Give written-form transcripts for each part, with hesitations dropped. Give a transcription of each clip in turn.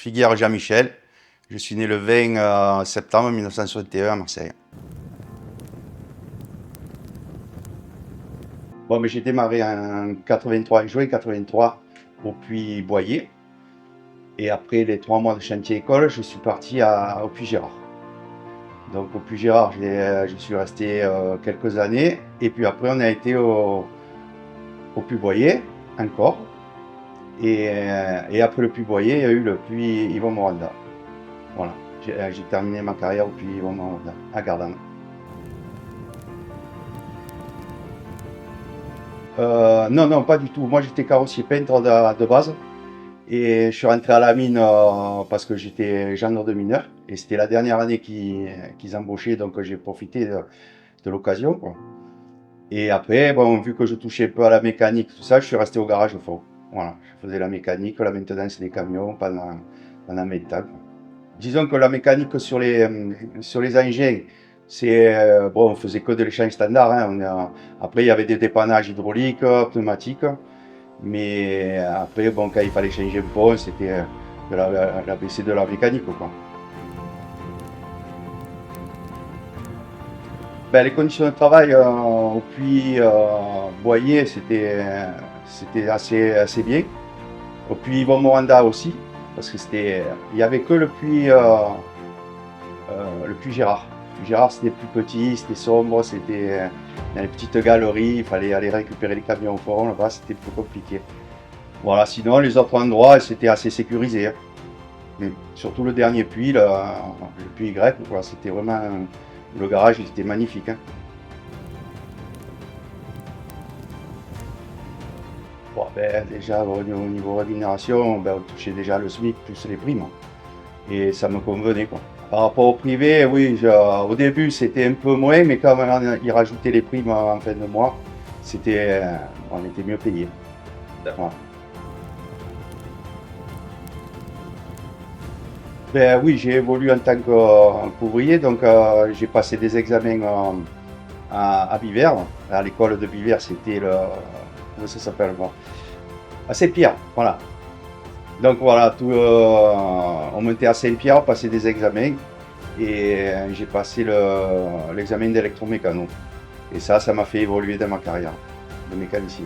Figuière Jean-Michel. Je suis né le 20 septembre 1961 à Marseille. Bon, mais j'ai démarré en 83, juin 83 au Puy Boyer. Et après les 3 mois de chantier école, je suis parti au Puy Gérard. Donc au Puy Gérard, je suis resté quelques années. Et puis après, on a été au Puy Boyer encore. Et après le Puy Boyer, il y a eu le Puy Yvon Moranda. Voilà, j'ai terminé ma carrière au Puy Yvon Moranda, à Gardanne. Non, pas du tout. Moi, j'étais carrossier peintre de base. Et je suis rentré à la mine parce que j'étais gendre de mineur. Et c'était la dernière année qu'ils embauchaient, donc j'ai profité de l'occasion, quoi. Et après, bon, vu que je touchais un peu à la mécanique, tout ça, je suis resté au garage au fond. Voilà, je faisais la mécanique, la maintenance des camions pendant 20 ans, quoi. Disons que la mécanique sur les engins, bon, on faisait que de l'échange standard, hein. Après, il y avait des dépannages hydrauliques, pneumatiques. Mais après, bon, quand il fallait changer un pont, c'était l'ABC de la mécanique, quoi. Ben, les conditions de travail au Puy Boyer, c'était assez bien. Au Puy Yvon Moranda aussi, parce que il y avait que le Puy Gérard. Le Puy Gérard, c'était plus petit, c'était sombre, c'était dans les petites galeries, il fallait aller récupérer les camions au fond, là-bas, c'était plus compliqué. Voilà, sinon les autres endroits, c'était assez sécurisé, hein. Mais surtout le dernier puits, le puits grec, quoi, c'était vraiment. Le garage, il était magnifique, hein. Bon, ben, déjà, au niveau rémunération, ben, on touchait déjà le SMIC plus les primes. Et ça me convenait, quoi. Par rapport au privé, oui, au début, c'était un peu moins, mais quand ils rajoutaient les primes en fin de mois, on était mieux payé. Voilà. Ben oui, j'ai évolué en tant qu'ouvrier, donc j'ai passé des examens à Bivers. À l'école de Bivers, c'était comment ça s'appelle, moi? À Saint-Pierre, voilà. Donc voilà, on montait à Saint-Pierre, passer des examens, et j'ai passé l'examen d'électromécano. Et ça m'a fait évoluer dans ma carrière de mécanicien.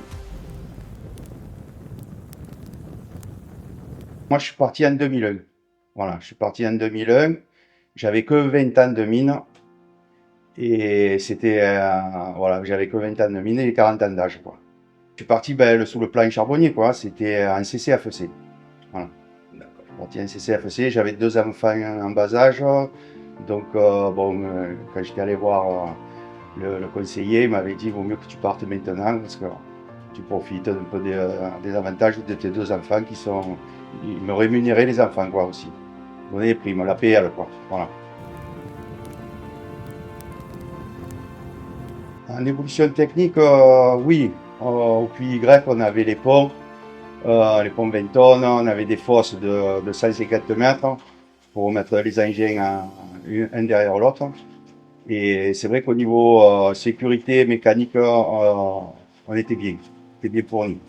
Moi, je suis parti en 2001. Voilà, je suis parti en 2001. J'avais que 20 ans de mine. Et voilà, j'avais que 20 ans de mine et 40 ans d'âge, quoi. Je suis parti sous le plan charbonnier, quoi. C'était en CCFC. Voilà. Je suis parti en CCFC. J'avais 2 enfants en bas âge. Donc, bon, quand j'étais allé voir le conseiller, il m'avait dit, vaut mieux que tu partes maintenant parce que tu profites un peu des avantages de tes 2 enfants ils me rémunéraient les enfants, quoi, aussi. Ils donnaient les primes, la PL, quoi. Voilà. En évolution technique, oui. Au Puy Y, on avait les ponts 20 tonnes, on avait des fosses de 150 mètres pour mettre les engins un derrière l'autre. Et c'est vrai qu'au niveau sécurité mécanique, on était bien. C'était bien fourni.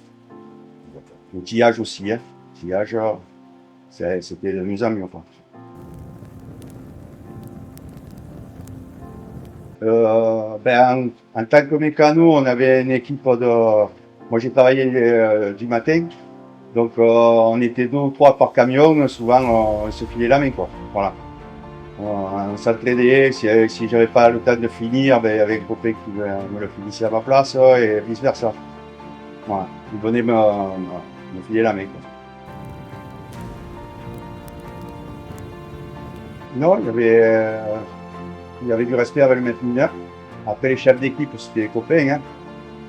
L'outillage aussi, hein. L'outillage, c'était de mieux en mieux, quoi. En tant que mécano, on avait une équipe de. Moi, j'ai travaillé du matin, donc on était 2 ou 3 par camion. Souvent, on se filait la main, quoi. Voilà. On s'entraidait. Si j'avais pas le temps de finir, ben, il y avait un copain qui me le finissait à ma place et vice versa. Voilà. Il venait me filer la main, quoi. Non, il y avait du respect avec le maître mineur. Après, les chefs d'équipe, c'était des copains, hein.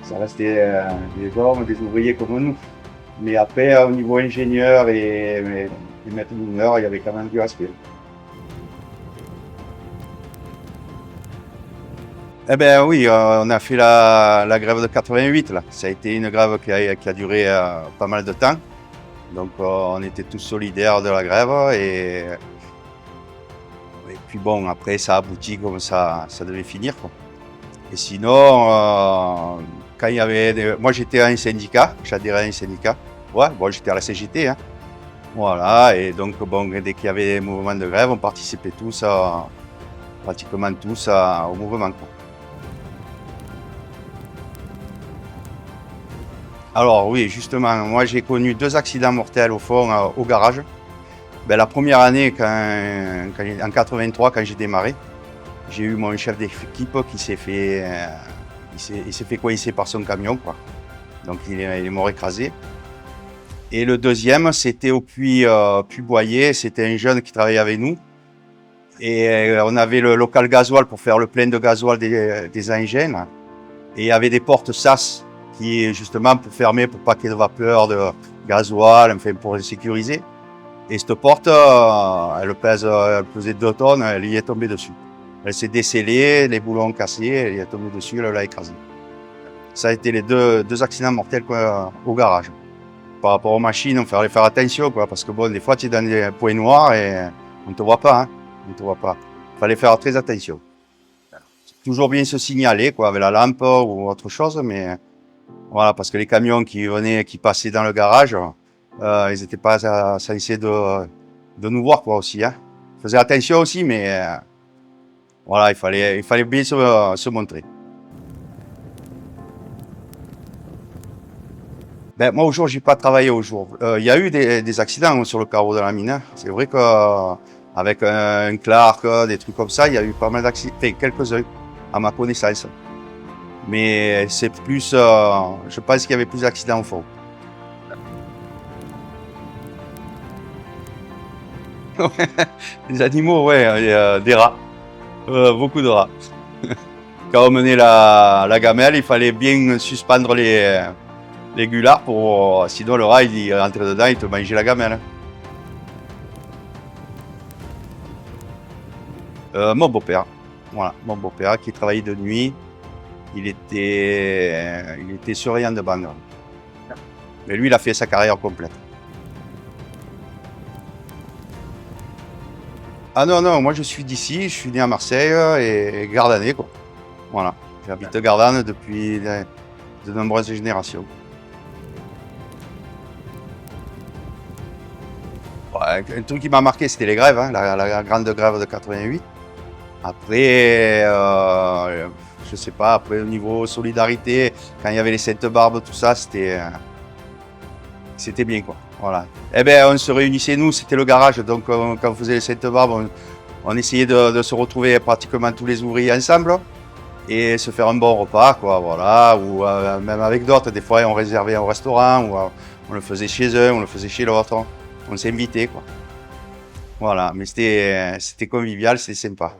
Ça restait des hommes, des ouvriers comme nous. Mais après, au niveau ingénieur et maître mineur, il y avait quand même du respect. Eh ben oui, on a fait la grève de 88, là. Ça a été une grève qui a duré pas mal de temps. Donc on était tous solidaires de la grève et puis bon, après ça aboutit comme ça devait finir, quoi. Et sinon, quand il y avait. Moi j'étais à un syndicat, j'adhérais à un syndicat. Ouais, bon, j'étais à la CGT, hein. Voilà, et donc bon, dès qu'il y avait des mouvements de grève, on participait tous, pratiquement tous au mouvement, quoi. Alors oui, justement, moi j'ai connu 2 accidents mortels au fond, au garage. Ben, la première année, en 83, quand j'ai démarré, j'ai eu mon chef d'équipe qui s'est fait, il s'est fait coincer par son camion, quoi. Donc il est mort écrasé. Et le deuxième, c'était au Puy-Boyer. C'était un jeune qui travaillait avec nous. Et on avait le local gasoil pour faire le plein de gasoil des engins, là. Et il y avait des portes sas qui, justement, pour fermer, pour pas qu'il y ait de vapeur de gasoil, enfin, pour les sécuriser. Et cette porte, elle pesait 2 tonnes, elle y est tombée dessus. Elle s'est décellée, les boulons cassés, elle y est tombée dessus, elle l'a écrasée. Ça a été les deux accidents mortels, quoi, au garage. Par rapport aux machines, il fallait faire attention, quoi, parce que bon, des fois, tu es dans des points noirs et on ne te voit pas, hein. On te voit pas. Il fallait faire très attention. Toujours bien se signaler, quoi, avec la lampe ou autre chose, mais voilà, parce que les camions qui passaient dans le garage, ils n'étaient pas censés de nous voir, quoi, aussi, hein. Ils faisaient attention aussi, mais voilà, il fallait bien se montrer. Ben, moi, au jour, j'ai pas travaillé au jour. Il y a eu des accidents sur le carreau de la mine, hein. C'est vrai qu'avec un Clark, des trucs comme ça, il y a eu pas mal d'accidents, enfin, quelques-uns, à ma connaissance. Mais c'est plus, je pense qu'il y avait plus d'accidents au fond. Les animaux, ouais, des rats. Beaucoup de rats. Quand on menait la gamelle, il fallait bien suspendre les gulards sinon le rat, il rentrait dedans, il te mangeait la gamelle. Mon beau-père, voilà, mon beau-père qui travaillait de nuit, il était surveillant de bande. Mais lui, il a fait sa carrière complète. Ah non, non, moi je suis d'ici, je suis né à Marseille et Gardanais, quoi. Voilà, j'habite Gardanne depuis de nombreuses générations. Ouais, un truc qui m'a marqué, c'était les grèves, hein, la grande grève de 88. Après, je sais pas, après au niveau solidarité, quand il y avait les Sainte Barbes, tout ça, c'était bien, quoi. Voilà. Eh ben, on se réunissait, nous, c'était le garage, donc quand on faisait les Sainte Barbes, on essayait de se retrouver pratiquement tous les ouvriers ensemble et se faire un bon repas, quoi, voilà, ou même avec d'autres. Des fois, on réservait un restaurant, ou on le faisait chez eux, on le faisait chez l'autre. On s'invitait, quoi. Voilà, mais c'était convivial, c'était sympa.